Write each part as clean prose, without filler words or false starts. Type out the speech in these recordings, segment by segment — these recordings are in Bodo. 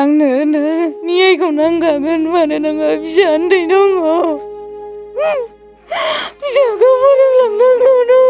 आंनो न्यायखौ नांखागोन मानोना आंहा फिसा उन्दै दङ। फिसाखौ फोरोंलांनांगौ दङ।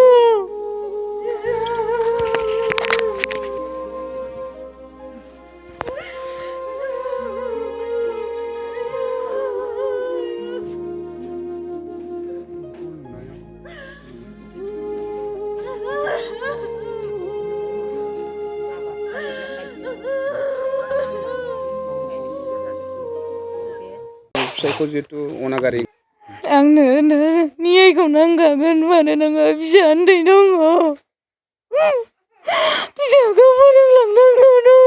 फिसायखौ जिहेतु अनागारि आंनो न्यायखौ नांखागोन मानोना आंहा फिसा उन्दै दङ। फिसाखौ फोरोंलांनांगौ दङ।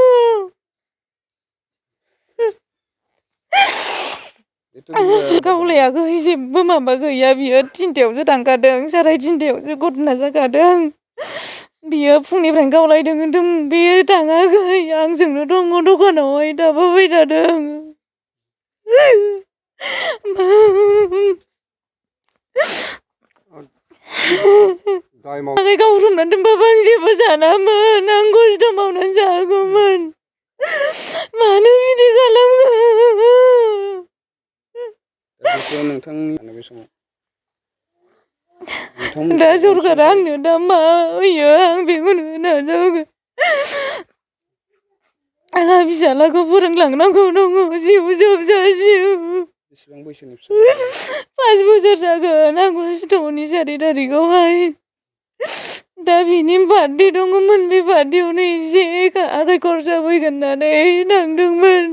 गावलायाखै जेबो माबा गैया, बियो 3थायावसो थांखादों, 3:30 घटना जाखादों। बियो फुंनिफ्रायनो गावलायदों होनदों, बेयो थाङाखै, आंजोंनो दङ दखानावहाय थाफाबाय थादों। गाव रुमनानै दोनबाबो आं जेबो सानामोन, आं खस्थ' मावनानै जागौमोन। मानो बिदि खालामो? नोंथांनि बे समाव दा सरकारा आंनो दा मा होयो आं बेखौनो नाजावगोन। आंहा फिसालाखौ फोरोंलांनांगौ दङ जिउ जोबजासिम। बेसेबां बैसोनि फिसा? 5 बोसोर जागोन आगस्टनि 4 थारिखआवहाय। दा बिनि बार्थडे दङमोन, बे बार्थडेआवनो एसे आखाइ खरसा फैगोन होननानै थांदोंमोन।